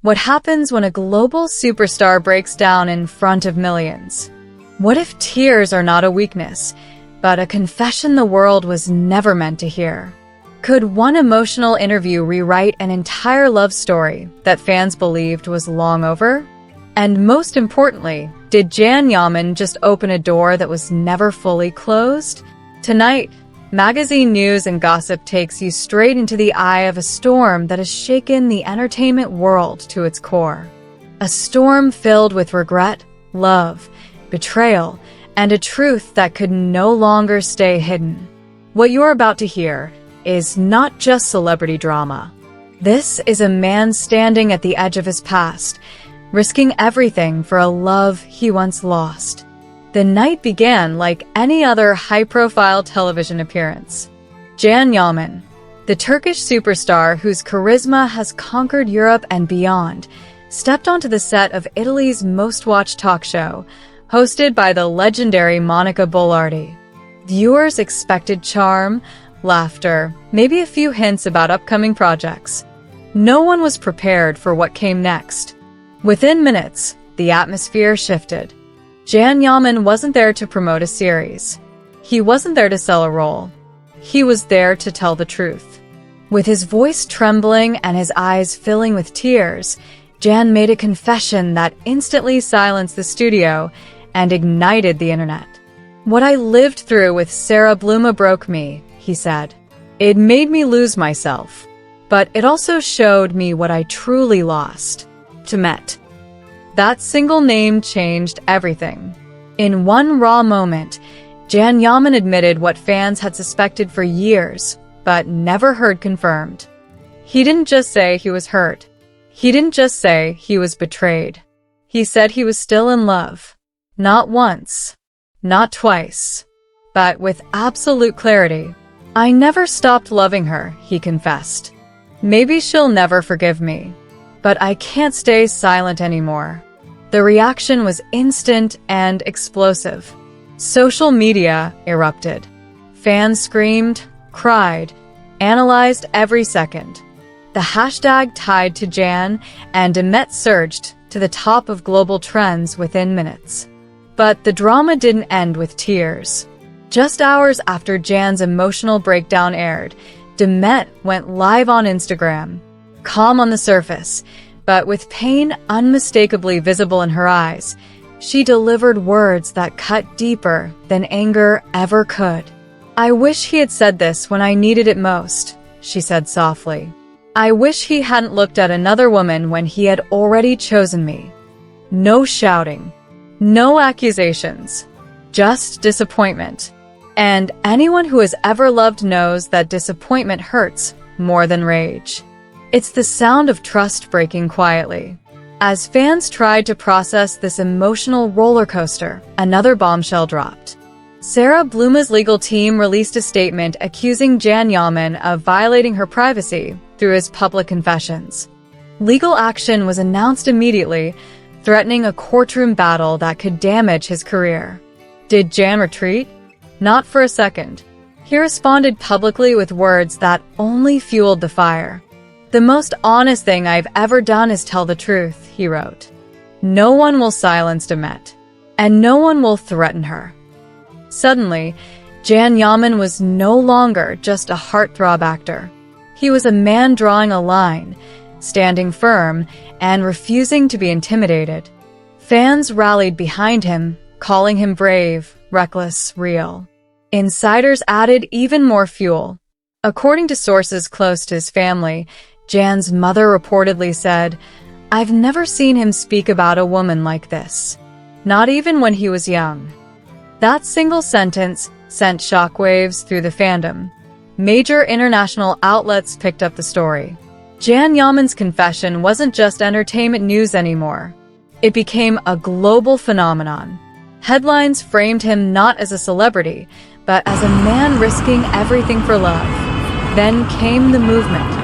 What happens when a global superstar breaks down in front of millions? What if tears are not a weakness, but a confession the world was never meant to hear? Could one emotional interview rewrite an entire love story that fans believed was long over? And most importantly, did Yaman just open a door that was never fully closed? Tonight, magazine news and gossip takes you straight into the eye of a storm that has shaken the entertainment world to its core. A storm filled with regret, love, betrayal, and a truth that could no longer stay hidden. What you're about to hear is not just celebrity drama. This is a man standing at the edge of his past, risking everything for a love he once lost. The night began like any other high-profile television appearance. Yaman, the Turkish superstar whose charisma has conquered Europe and beyond, stepped onto the set of Italy's most-watched talk show, hosted by the legendary Monica Bollardi. Viewers expected charm, laughter, maybe a few hints about upcoming projects. No one was prepared for what came next. Within minutes, the atmosphere shifted. Yaman wasn't there to promote a series. He wasn't there to sell a role. He was there to tell the truth. With his voice trembling and his eyes filling with tears, Jan made a confession that instantly silenced the studio and ignited the internet. "What I lived through with Sarah Bluma broke me," he said. "It made me lose myself, but it also showed me what I truly lost. Demet." That single name changed everything. In one raw moment, Yaman admitted what fans had suspected for years, but never heard confirmed. He didn't just say he was hurt. He didn't just say he was betrayed. He said he was still in love. Not once, not twice, but with absolute clarity. "I never stopped loving her," he confessed. "Maybe she'll never forgive me, but I can't stay silent anymore." The reaction was instant and explosive. Social media erupted. Fans screamed, cried, analyzed every second. The hashtag tied to Jan and Demet surged to the top of global trends within minutes. But the drama didn't end with tears. Just hours after Jan's emotional breakdown aired, Demet went live on Instagram. Calm on the surface, but with pain unmistakably visible in her eyes, she delivered words that cut deeper than anger ever could. "I wish he had said this when I needed it most," she said softly. "I wish he hadn't looked at another woman when he had already chosen me." No shouting, no accusations, just disappointment. And anyone who has ever loved knows that disappointment hurts more than rage. It's the sound of trust breaking quietly. As fans tried to process this emotional roller coaster, another bombshell dropped. Sarah Bluma's legal team released a statement accusing Yaman of violating her privacy through his public confessions. Legal action was announced immediately, threatening a courtroom battle that could damage his career. Did Jan retreat? Not for a second. He responded publicly with words that only fueled the fire. "The most honest thing I've ever done is tell the truth," he wrote. "No one will silence Demet, and no one will threaten her." Suddenly, Yaman was no longer just a heartthrob actor. He was a man drawing a line, standing firm, and refusing to be intimidated. Fans rallied behind him, calling him brave, reckless, real. Insiders added even more fuel. According to sources close to his family, Jan's mother reportedly said, "I've never seen him speak about a woman like this. Not even when he was young." That single sentence sent shockwaves through the fandom. Major international outlets picked up the story. Yaman's confession wasn't just entertainment news anymore. It became a global phenomenon. Headlines framed him not as a celebrity, but as a man risking everything for love. Then came the movement.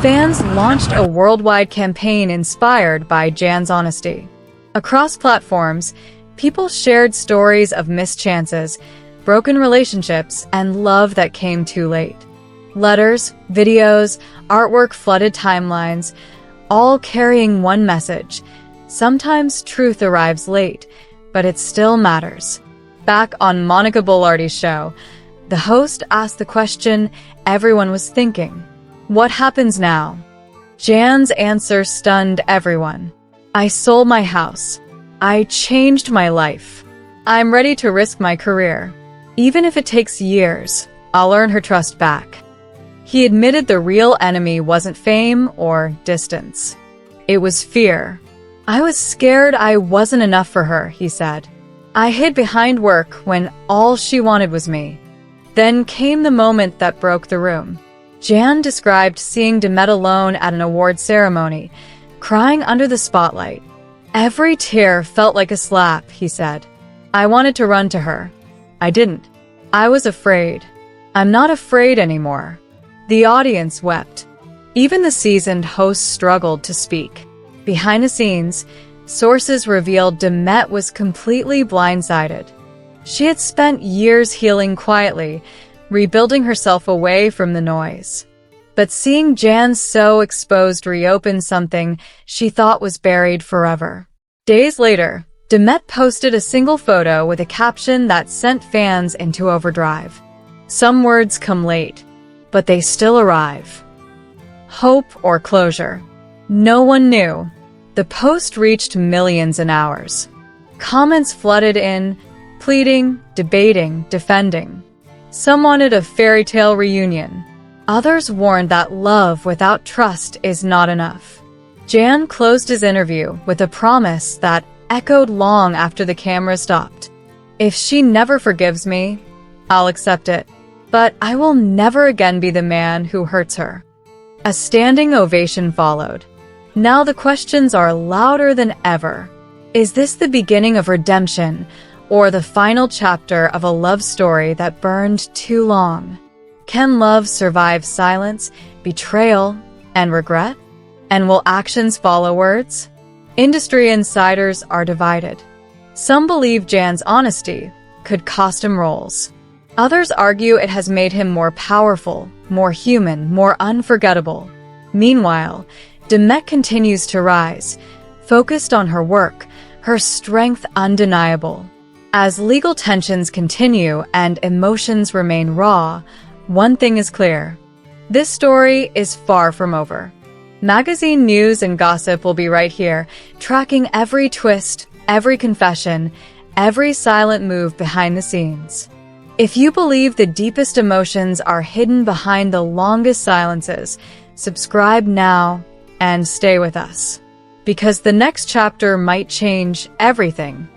Fans launched a worldwide campaign inspired by Jan's honesty. Across platforms, people shared stories of missed chances, broken relationships, and love that came too late. Letters, videos, artwork flooded timelines, all carrying one message. Sometimes truth arrives late, but it still matters. Back on Monica Bollardi's show, the host asked the question everyone was thinking. What happens now? Jan's answer stunned everyone. I sold my house. I changed my life. I'm ready to risk my career. Even if it takes years, I'll earn her trust back. He admitted the real enemy wasn't fame or distance. It was fear. I was scared I wasn't enough for her, he said. I hid behind work when all she wanted was me. Then came the moment that broke the room. Jan described seeing Demet alone at an award ceremony, crying under the spotlight. Every tear felt like a slap, he said. I wanted to run to her. I didn't. I was afraid. I'm not afraid anymore. The audience wept. Even the seasoned host struggled to speak. Behind the scenes, sources revealed Demet was completely blindsided. She had spent years healing quietly, rebuilding herself away from the noise. But seeing Jan so exposed reopened something she thought was buried forever. Days later, Demet posted a single photo with a caption that sent fans into overdrive. Some words come late, but they still arrive. Hope or closure. No one knew. The post reached millions in hours. Comments flooded in, pleading, debating, defending. Some wanted a fairy tale reunion. Others warned that love without trust is not enough. Jan closed his interview with a promise that echoed long after the camera stopped. If she never forgives me, I'll accept it. But I will never again be the man who hurts her. A standing ovation followed. Now the questions are louder than ever. Is this the beginning of redemption, or the final chapter of a love story that burned too long? Can love survive silence, betrayal, and regret? And will actions follow words? Industry insiders are divided. Some believe Jan's honesty could cost him roles. Others argue it has made him more powerful, more human, more unforgettable. Meanwhile, Demet continues to rise, focused on her work, her strength undeniable. As legal tensions continue and emotions remain raw, one thing is clear. This story is far from over. Magazine news and gossip will be right here, tracking every twist, every confession, every silent move behind the scenes. If you believe the deepest emotions are hidden behind the longest silences, subscribe now and stay with us. Because the next chapter might change everything.